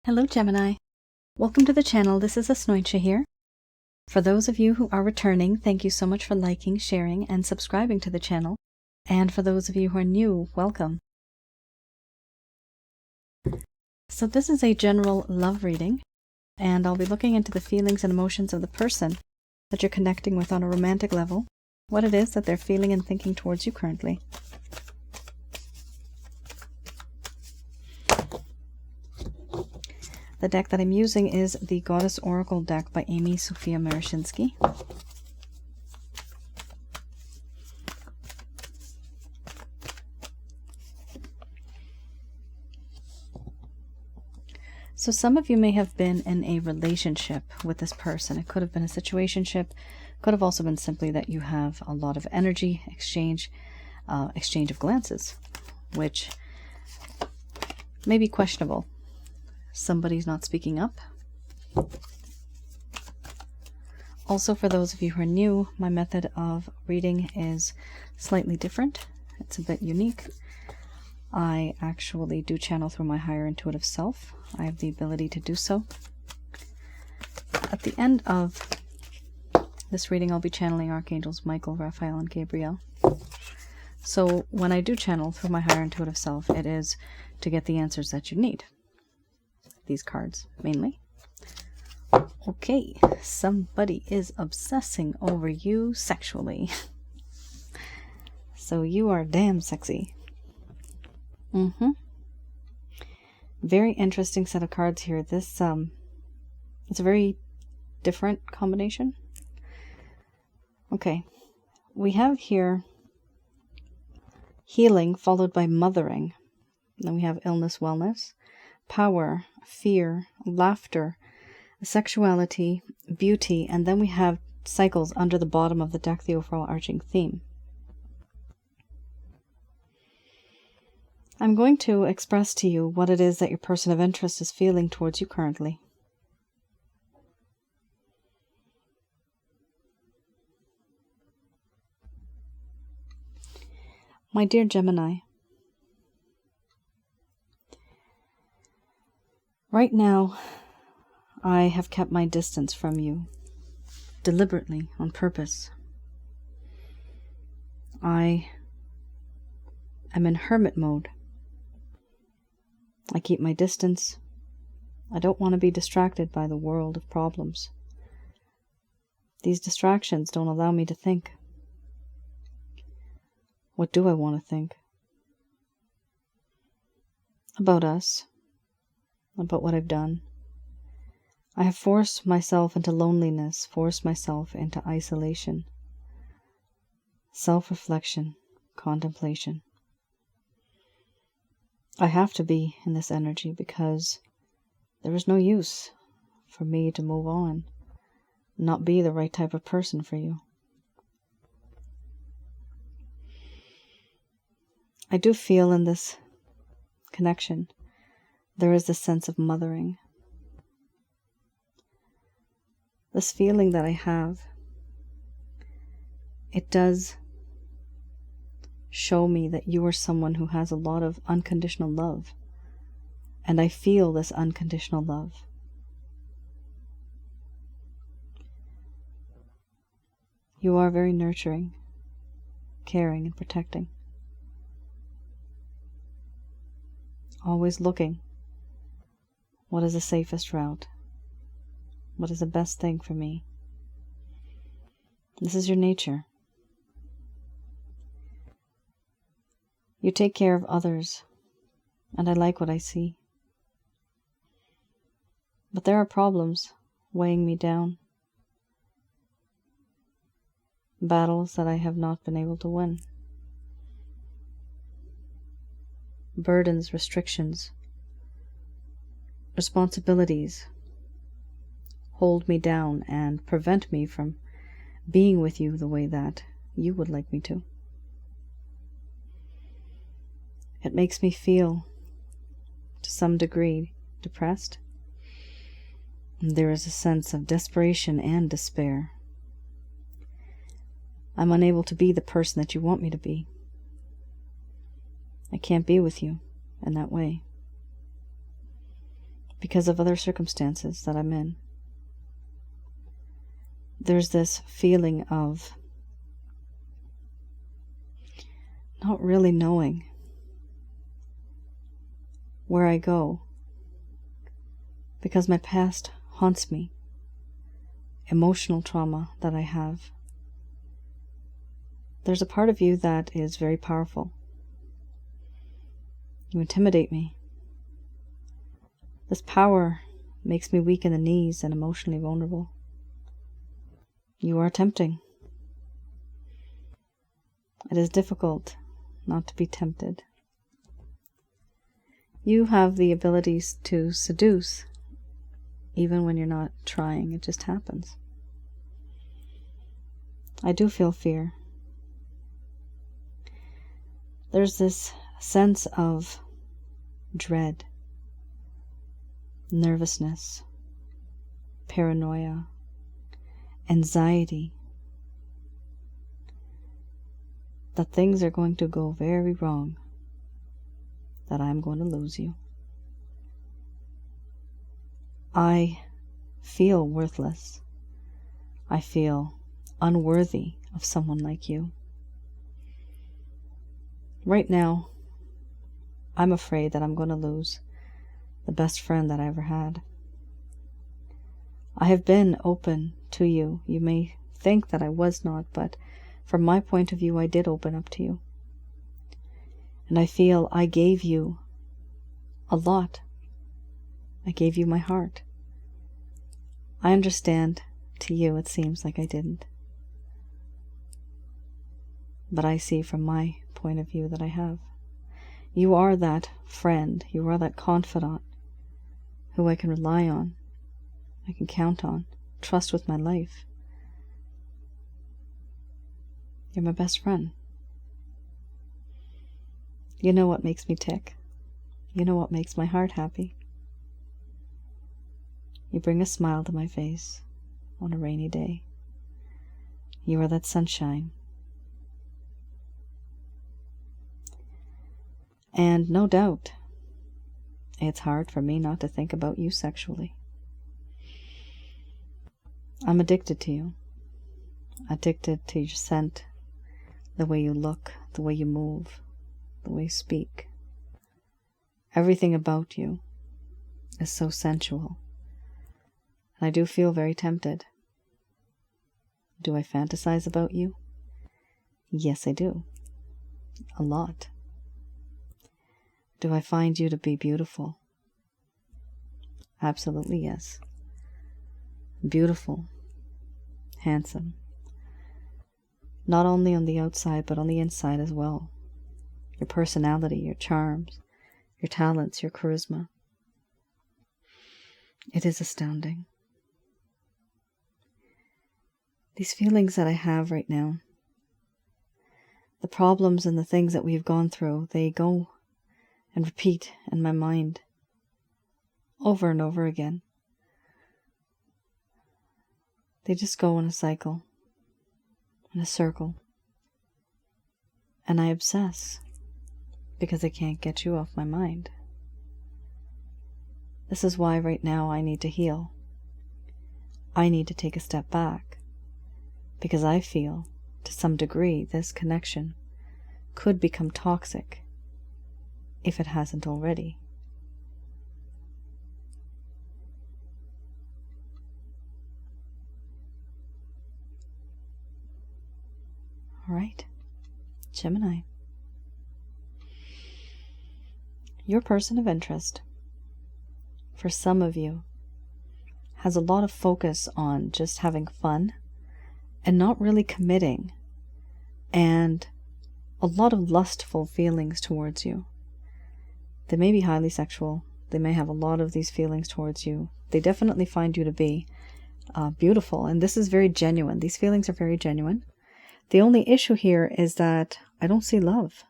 Hello Gemini. Welcome to the channel. This is Asnointia here. For those of you who are returning, thank you so much for liking, sharing, and subscribing to the channel. And for those of you who are new, welcome. So this is a general love reading, and I'll be looking into the feelings and emotions of the person that you're connecting with on a romantic level, what it is that they're feeling and thinking towards you currently. The deck that I'm using is the Goddess Oracle deck by Amy Sophia Marashinsky. So some of you may have been in a relationship with this person. It could have been a situationship. Could have also been simply that you have a lot of energy exchange of glances, which may be questionable. Somebody's not speaking up. Also, for those of you who are new, my method of reading is slightly different. It's a bit unique. I actually do channel through my higher intuitive self. I have the ability to do so. At the end of this reading, I'll be channeling Archangels Michael, Raphael, and Gabriel. So when I do channel through my higher intuitive self, it is to get the answers that you need. These cards mainly. Okay, somebody is obsessing over you sexually. So you are damn sexy. Very interesting set of cards here. This it's a very different combination. Okay, we have here healing followed by mothering. Then we have illness, wellness, power, fear, laughter, sexuality, beauty, and then we have cycles under the bottom of the deck, the overall arching theme. I'm going to express to you what it is that your person of interest is feeling towards you currently. My dear Gemini, right now, I have kept my distance from you, deliberately, on purpose. I am in hermit mode. I keep my distance. I don't want to be distracted by the world of problems. These distractions don't allow me to think. What do I want to think? About us. About what I've done. I have forced myself into loneliness, forced myself into isolation, self-reflection, contemplation. I have to be in this energy because there is no use for me to move on, not be the right type of person for you. I do feel in this connection there is this sense of mothering. This feeling that I have, it does show me that you are someone who has a lot of unconditional love. And I feel this unconditional love. You are very nurturing, caring, and protecting. Always looking. What is the safest route? What is the best thing for me? This is your nature. You take care of others, and I like what I see. But there are problems weighing me down. Battles that I have not been able to win. Burdens, restrictions, responsibilities hold me down and prevent me from being with you the way that you would like me to. It makes me feel, to some degree, depressed. There is a sense of desperation and despair. I'm unable to be the person that you want me to be. I can't be with you in that way. because of other circumstances that I'm in. There's this feeling of not really knowing where I go, because my past haunts me. Emotional trauma that I have. There's a part of you that is very powerful. You intimidate me. This power makes me weak in the knees and emotionally vulnerable. You are tempting. It is difficult not to be tempted. You have the abilities to seduce, even when you're not trying. It just happens. I do feel fear. There's this sense of dread, nervousness, paranoia, anxiety, that things are going to go very wrong, that I'm going to lose you. I feel worthless. I feel unworthy of someone like you. Right now, I'm afraid that I'm going to lose the best friend that I ever had. I have been open to you. You may think that I was not, but from my point of view, I did open up to you. And I feel I gave you a lot. I gave you my heart. I understand to you it seems like I didn't. But I see from my point of view that I have. You are that friend. You are that confidant who I can rely on. I can count on. Trust with my life. You're my best friend. You know what makes me tick. You know what makes my heart happy. You bring a smile to my face on a rainy day. You are that sunshine. And no doubt, it's hard for me not to think about you sexually. I'm addicted to you. Addicted to your scent, the way you look, the way you move, the way you speak. Everything about you is so sensual. And I do feel very tempted. Do I fantasize about you? Yes, I do. A lot. Do I find you to be beautiful? Absolutely yes. Beautiful. Handsome. Not only on the outside, but on the inside as well. Your personality, your charms, your talents, your charisma. It is astounding. These feelings that I have right now, the problems and the things that we've gone through, they go and repeat in my mind over and over again. They just go in a cycle, in a circle. And I obsess because I can't get you off my mind. This is why right now I need to heal. I need to take a step back because I feel, to some degree, this connection could become toxic if it hasn't already. All right, Gemini. Your person of interest, for some of you, has a lot of focus on just having fun and not really committing, and a lot of lustful feelings towards you. They may be highly sexual. They may have a lot of these feelings towards you. They definitely find you to be beautiful, and this is very genuine. These feelings are very genuine. The only issue here is that I don't see love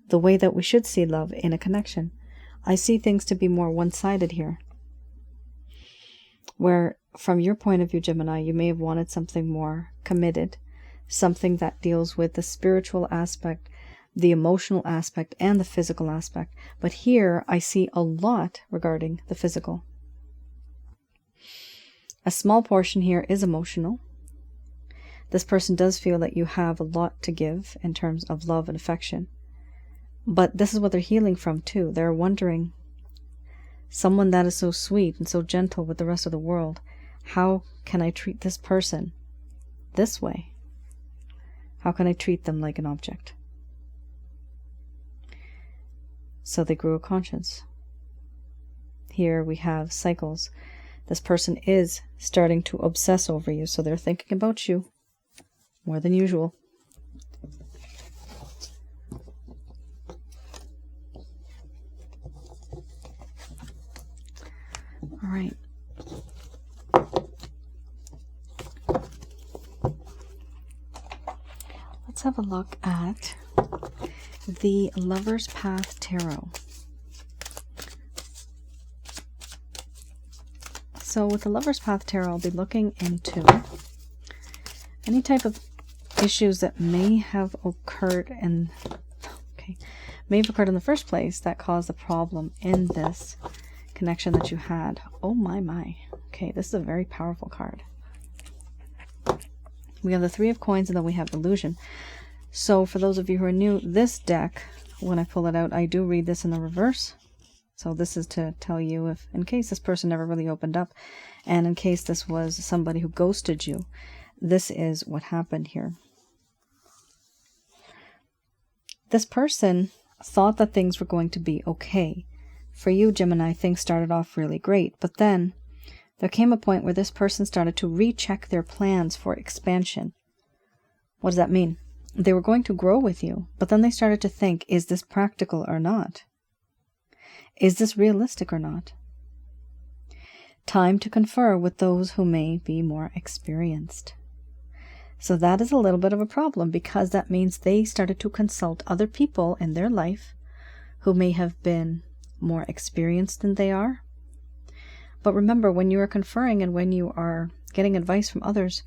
the way that we should see love in a connection. I see things to be more one-sided here. Where, from your point of view, Gemini, you may have wanted something more committed, something that deals with the spiritual aspect, the emotional aspect and the physical aspect. But here I see a lot regarding the physical. A small portion here is emotional. This person does feel that you have a lot to give in terms of love and affection. But this is what they're healing from too. They're wondering, someone that is so sweet and so gentle with the rest of the world, how can I treat this person this way? How can I treat them like an object? So they grew a conscience. Here we have cycles. This person is starting to obsess over you, so they're thinking about you more than usual. All right. Let's have a look at the Lover's Path Tarot. So with the Lover's Path Tarot, I'll be looking into any type of issues that may have occurred in the first place that caused the problem in this connection that you had. Oh my. Okay, this is a very powerful card. We have the Three of Coins, and then we have Illusion. So for those of you who are new, this deck, when I pull it out, I do read this in the reverse. So this is to tell you, if in case this person never really opened up, and in case this was somebody who ghosted you, this is what happened here. This person thought that things were going to be okay. For you, Gemini, things started off really great, but then there came a point where this person started to recheck their plans for expansion. What does that mean? They were going to grow with you, but then they started to think, is this practical or not? Is this realistic or not? Time to confer with those who may be more experienced. So that is a little bit of a problem, because that means they started to consult other people in their life who may have been more experienced than they are. But remember, when you are conferring and when you are getting advice from others,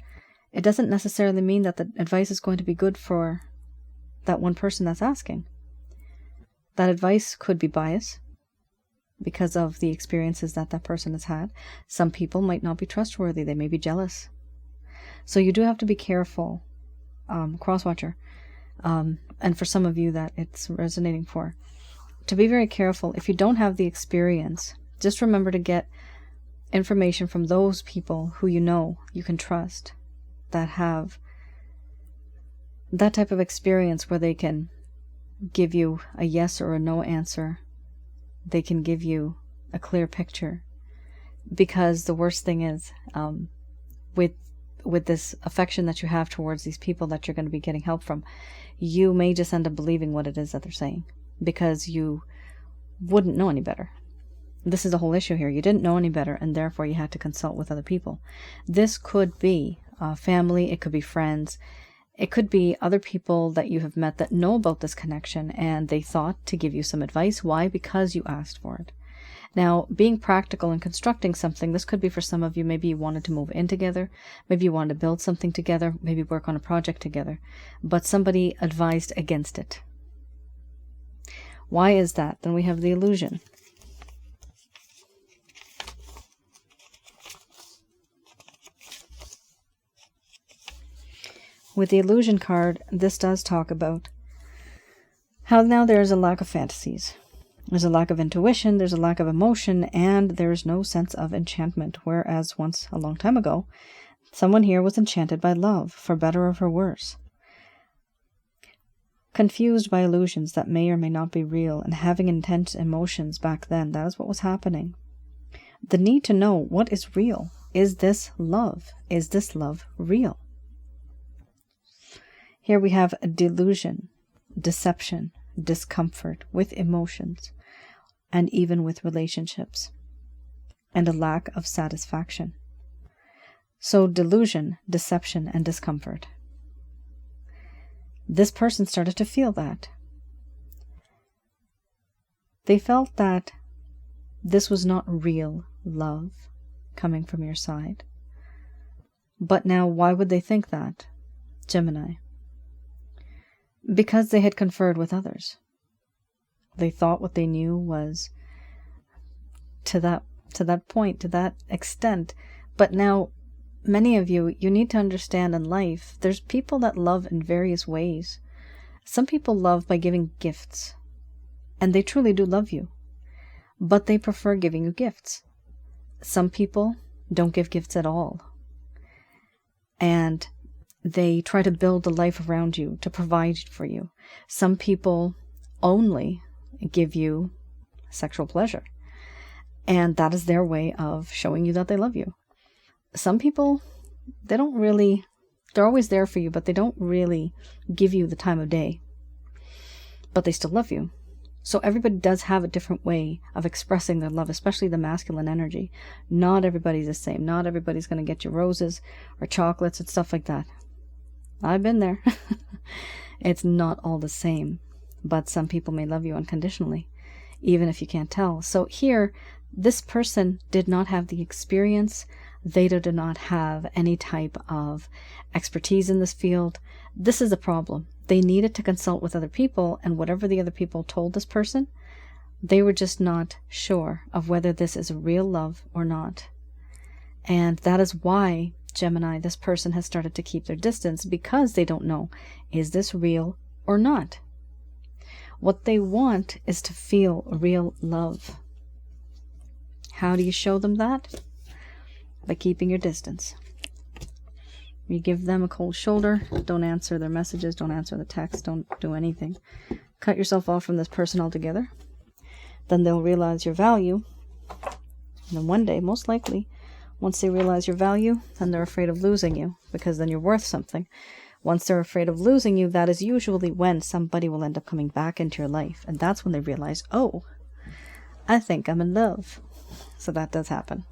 it doesn't necessarily mean that the advice is going to be good for that one person that's asking. That advice could be biased because of the experiences that that person has had. Some people might not be trustworthy. They may be jealous. So you do have to be careful, crosswatcher, and for some of you that it's resonating for, to be very careful. If you don't have the experience, just remember to get information from those people who you know you can trust, that have that type of experience where they can give you a yes or a no answer. They can give you a clear picture. Because the worst thing is, with this affection that you have towards these people that you're going to be getting help from, you may just end up believing what it is that they're saying, because you wouldn't know any better. This is the whole issue here. You didn't know any better, and therefore you had to consult with other people. This could be family, it could be friends, it could be other people that you have met that know about this connection, and they thought to give you some advice. Why? Because you asked for it. Now, being practical and constructing something, this could be for some of you, maybe you wanted to move in together, maybe you wanted to build something together, maybe work on a project together, but somebody advised against it. Why is that? Then we have the Illusion. With the Illusion card, this does talk about how now there is a lack of fantasies. There's a lack of intuition, there's a lack of emotion, and there's no sense of enchantment. Whereas once, a long time ago, someone here was enchanted by love, for better or for worse. Confused by illusions that may or may not be real, and having intense emotions back then, that is what was happening. The need to know what is real. Is this love? Is this love real? Here we have a delusion, deception, discomfort with emotions, and even with relationships, and a lack of satisfaction. So delusion, deception, and discomfort. This person started to feel that. They felt that this was not real love coming from your side. But now, why would they think that, Gemini? because they had conferred with others. They thought what they knew was to that point, to that extent. But now, many of you need to understand in life, there's people that love in various ways. Some people love by giving gifts, and they truly do love you, but they prefer giving you gifts. Some people don't give gifts at all, and they try to build a life around you, to provide for you. Some people only give you sexual pleasure, and that is their way of showing you that they love you. Some people, they're always there for you, but they don't really give you the time of day, but they still love you. So everybody does have a different way of expressing their love, especially the masculine energy. Not everybody's the same. Not everybody's going to get you roses or chocolates and stuff like that. I've been there. It's not all the same, but some people may love you unconditionally, even if you can't tell. So here, this person did not have the experience. They do not have any type of expertise in this field. This is the problem. They needed to consult with other people, and whatever the other people told this person, they were just not sure of whether this is a real love or not. And that is why, Gemini, this person has started to keep their distance, because they don't know, is this real or not? What they want is to feel real love. How do you show them that? By keeping your distance. You give them a cold shoulder. Don't answer their messages. Don't answer the text. Don't do anything. Cut yourself off from this person altogether. Then they'll realize your value. And then one day, most likely, once they realize your value, then they're afraid of losing you, because then you're worth something. Once they're afraid of losing you, that is usually when somebody will end up coming back into your life. And that's when they realize, oh, I think I'm in love. So that does happen.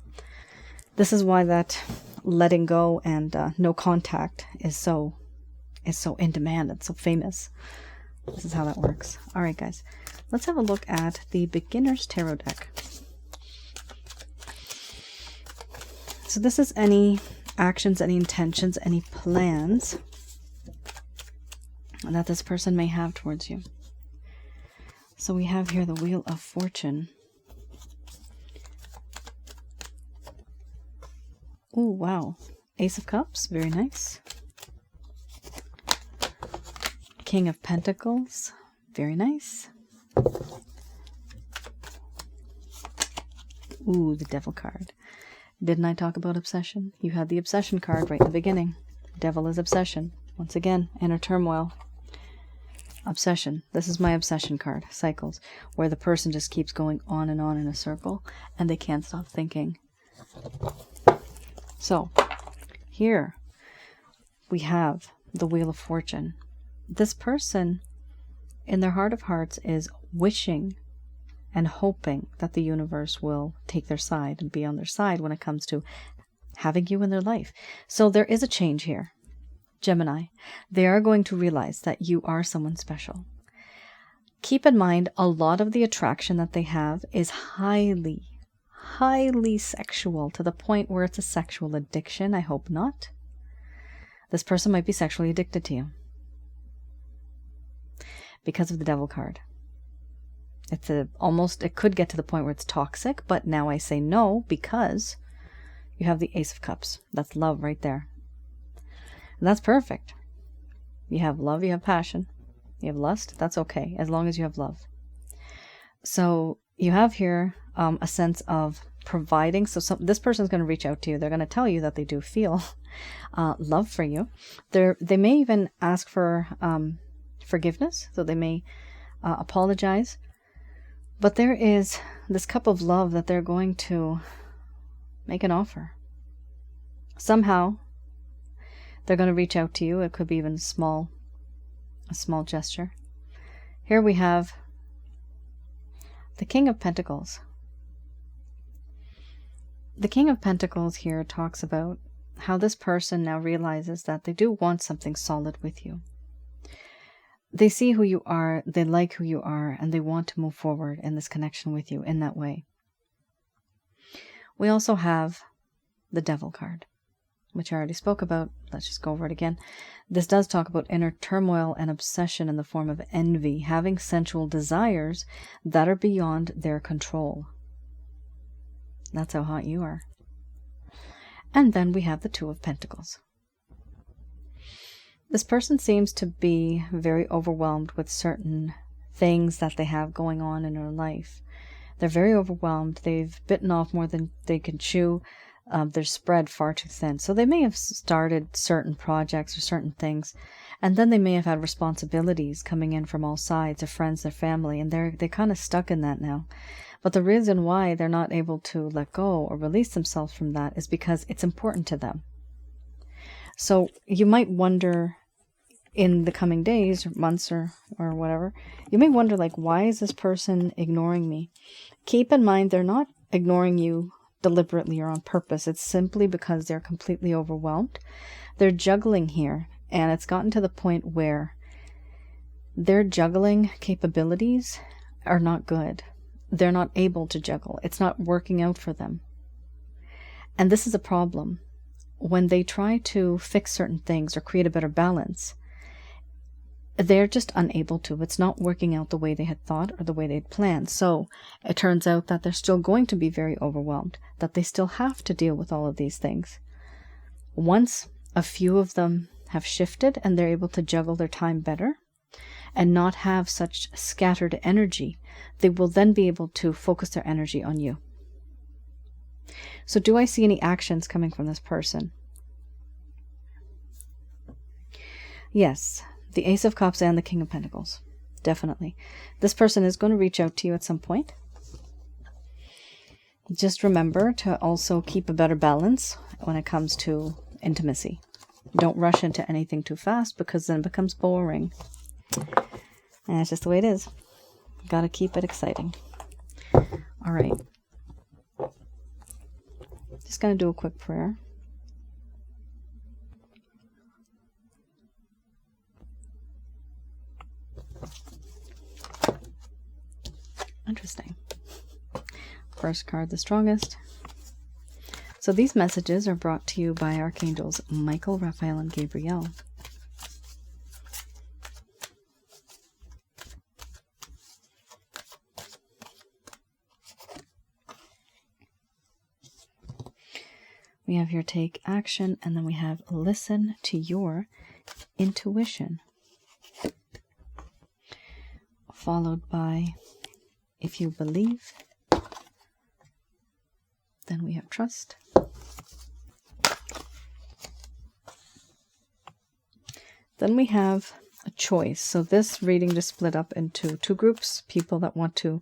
This is why that letting go and no contact is so in demand. It's so famous. This is how that works. All right, guys. Let's have a look at the Beginner's Tarot deck. So this is any actions, any intentions, any plans that this person may have towards you. So we have here the Wheel of Fortune. Oh, wow. Ace of Cups, very nice. King of Pentacles, very nice. Ooh, the Devil card. Didn't I talk about obsession? You had the obsession card right in the beginning. Devil is obsession. Once again, inner turmoil. Obsession. This is my obsession card, Cycles, where the person just keeps going on and on in a circle, and they can't stop thinking. So, here we have the Wheel of Fortune. This person, in their heart of hearts, is wishing and hoping that the universe will take their side and be on their side when it comes to having you in their life. So there is a change here. Gemini, they are going to realize that you are someone special. Keep in mind, a lot of the attraction that they have is highly sexual, to the point where it's a sexual addiction. I hope not. This person might be sexually addicted to you because of the Devil card. It could get to the point where it's toxic, but now I say no, because you have the Ace of Cups. That's love right there. And that's perfect. You have love, you have passion, you have lust. That's okay, as long as you have love. So you have here a sense of providing. So this person is going to reach out to you. They're going to tell you that they do feel love for you. They may even ask for forgiveness. So they may apologize. But there is this cup of love that they're going to make an offer. Somehow, they're going to reach out to you. It could be even a small gesture. Here we have the King of Pentacles. The King of Pentacles here talks about how this person now realizes that they do want something solid with you. They see who you are, they like who you are, and they want to move forward in this connection with you in that way. We also have the Devil card. which I already spoke about. Let's just go over it again. This does talk about inner turmoil and obsession in the form of envy, having sensual desires that are beyond their control. That's how hot you are. And then we have the Two of Pentacles. This person seems to be very overwhelmed with certain things that they have going on in their life. They're very overwhelmed. They've bitten off more than they can chew. They're spread far too thin. So they may have started certain projects or certain things, and then they may have had responsibilities coming in from all sides, their friends, their family, and they're kind of stuck in that now. But the reason why they're not able to let go or release themselves from that is because it's important to them. So you might wonder in the coming days or months or whatever, you may wonder, like, why is this person ignoring me? Keep in mind, they're not ignoring you deliberately or on purpose. It's simply because they're completely overwhelmed. They're juggling here, and it's gotten to the point where their juggling capabilities are not good. They're not able to juggle. It's not working out for them. And this is a problem. When they try to fix certain things or create a better balance, they're just unable to. It's not working out the way they had thought or the way they'd planned. So it turns out that they're still going to be very overwhelmed, that they still have to deal with all of these things. Once a few of them have shifted and they're able to juggle their time better and not have such scattered energy, they will then be able to focus their energy on you. So do I see any actions coming from this person? Yes. The Ace of Cups and the King of Pentacles. Definitely. This person is going to reach out to you at some point. Just remember to also keep a better balance when it comes to intimacy. Don't rush into anything too fast, because then it becomes boring. And it's just the way it is. Got to keep it exciting. All right. Just going to do a quick prayer. Interesting. First card, the strongest. So these messages are brought to you by Archangels Michael, Raphael, and Gabriel. We have here take action, and then we have listen to your intuition. Followed by if you believe, then we have trust. Then we have a choice. So this reading just split up into two groups. People that want to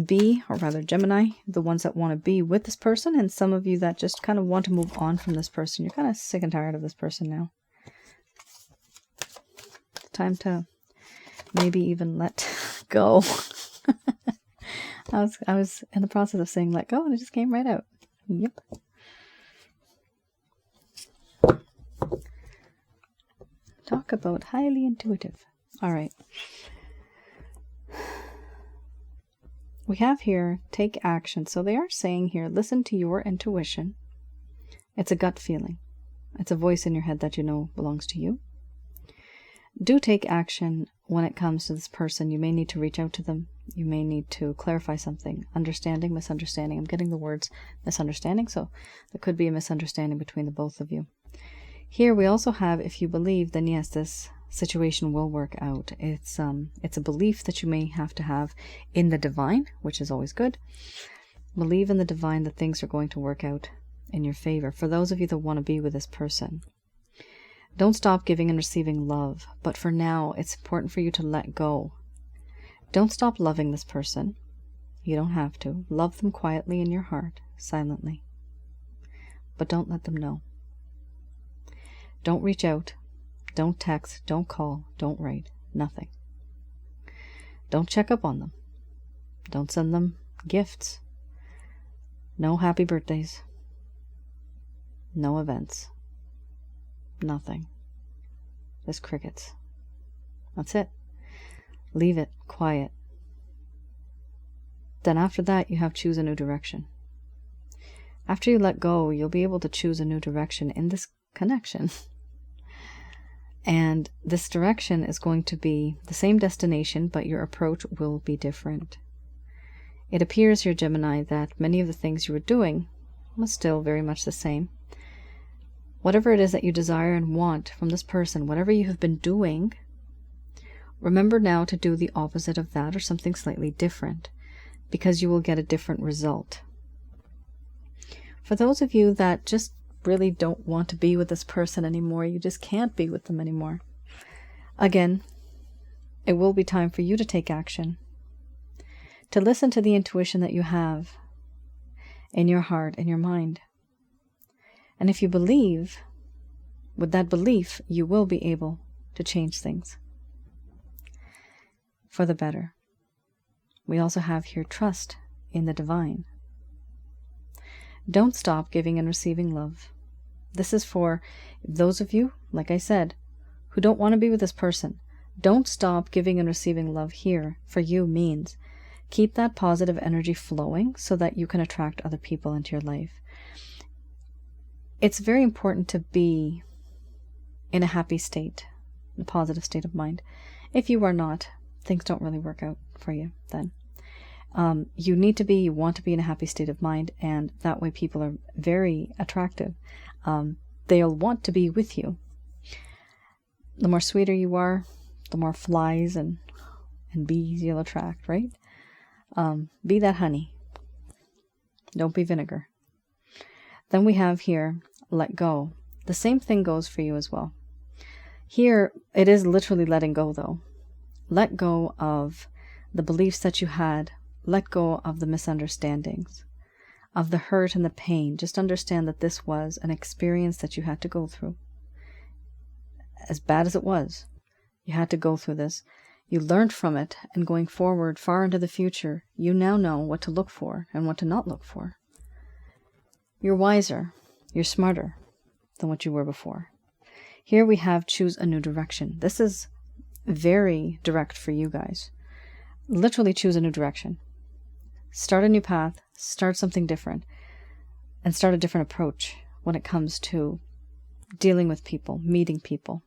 be, or rather Gemini, the ones that want to be with this person, and some of you that just kind of want to move on from this person. You're kind of sick and tired of this person now. It's time to maybe even let go. I was in the process of saying let go, and it just came right out. Yep. Talk about highly intuitive. All right. We have here take action. So they are saying here, listen to your intuition. It's a gut feeling. It's a voice in your head that you know belongs to you. Do take action when it comes to this person. You may need to reach out to them. You may need to clarify something. Understanding, misunderstanding. I'm getting the words misunderstanding, so there could be a misunderstanding between the both of you. Here we also have, if you believe, then yes, this situation will work out. It's a belief that you may have to have in the divine, which is always good. Believe in the divine that things are going to work out in your favor. For those of you that want to be with this person, don't stop giving and receiving love, but for now, it's important for you to let go. Don't stop loving this person. You don't have to. Love them quietly in your heart, silently. But don't let them know. Don't reach out. Don't text. Don't call. Don't write. Nothing. Don't check up on them. Don't send them gifts. No happy birthdays. No events. Nothing. Just crickets. That's it. Leave it quiet. Then after that, you have choose a new direction. After you let go, you'll be able to choose a new direction in this connection. And this direction is going to be the same destination, but your approach will be different. It appears here, Gemini, that many of the things you were doing was still very much the same. Whatever it is that you desire and want from this person, whatever you have been doing, remember now to do the opposite of that or something slightly different, because you will get a different result. For those of you that just really don't want to be with this person anymore, you just can't be with them anymore, again, it will be time for you to take action, to listen to the intuition that you have in your heart and your mind. And if you believe, with that belief, you will be able to change things for the better. We also have here trust in the divine. Don't stop giving and receiving love. This is for those of you, like I said, who don't want to be with this person. Don't stop giving and receiving love here. For you means keep that positive energy flowing so that you can attract other people into your life. It's very important to be in a happy state, a positive state of mind. If you are not, things don't really work out for you then. You want to be in a happy state of mind, and that way people are very attractive. They'll want to be with you. The more sweeter you are, the more flies and bees you'll attract, right? Be that honey. Don't be vinegar. Then we have here, let go. The same thing goes for you as well. Here, it is literally letting go, though. Let go of the beliefs that you had. Let go of the misunderstandings, of the hurt and the pain. Just understand that this was an experience that you had to go through. As bad as it was, you had to go through this. You learned from it, and going forward far into the future, you now know what to look for and what to not look for. You're wiser, you're smarter than what you were before. Here we have choose a new direction. This is very direct for you guys. Literally choose a new direction. Start a new path, start something different, and start a different approach when it comes to dealing with people, meeting people.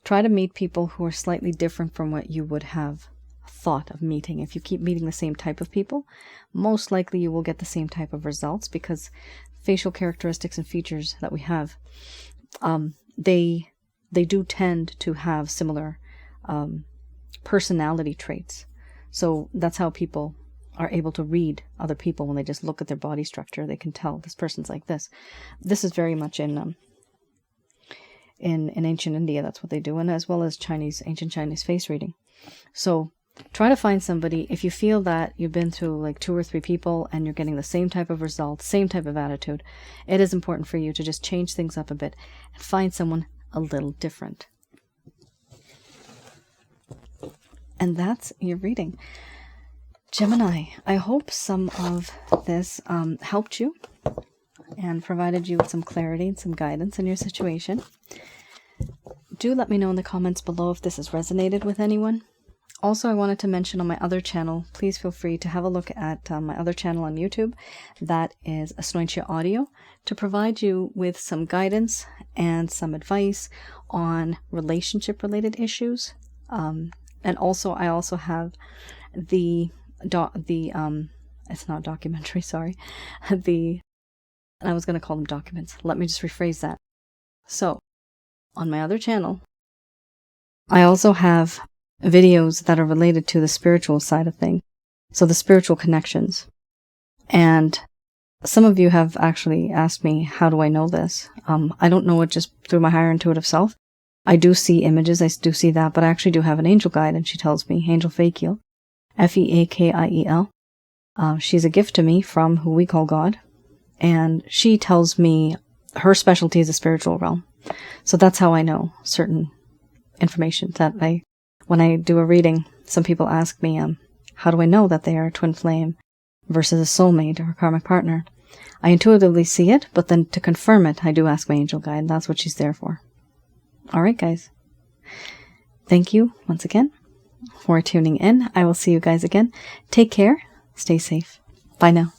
Try to meet people who are slightly different from what you would have thought of meeting. If you keep meeting the same type of people, most likely you will get the same type of results, because facial characteristics and features that we have, they do tend to have similar personality traits. So that's how people are able to read other people. When they just look at their body structure, they can tell this person's like this. This is very much in ancient India. That's what they do, and as well as ancient Chinese face reading. So try to find somebody. If you feel that you've been through like 2 or 3 people and you're getting the same type of results, same type of attitude, it is important for you to just change things up a bit and find someone a little different. And that's your reading. Gemini, I hope some of this helped you and provided you with some clarity and some guidance in your situation. Do let me know in the comments below if this has resonated with anyone. Also, I wanted to mention on my other channel, please feel free to have a look at my other channel on YouTube. That is Asnointia Audio, to provide you with some guidance and some advice on relationship-related issues. And also, I also have it's not documentary, sorry. I was going to call them documents. Let me just rephrase that. So, on my other channel, I also have videos that are related to the spiritual side of things. So the spiritual connections. And some of you have actually asked me, how do I know this? I don't know it just through my higher intuitive self. I do see images, I do see that, but I actually do have an angel guide, and she tells me, Angel Fakiel, F-E-A-K-I-E-L. She's a gift to me from who we call God, and she tells me her specialty is the spiritual realm. So that's how I know certain information that when I do a reading, some people ask me, how do I know that they are a twin flame versus a soulmate or a karmic partner? I intuitively see it, but then to confirm it, I do ask my angel guide. That's what she's there for. All right, guys. Thank you once again for tuning in. I will see you guys again. Take care. Stay safe. Bye now.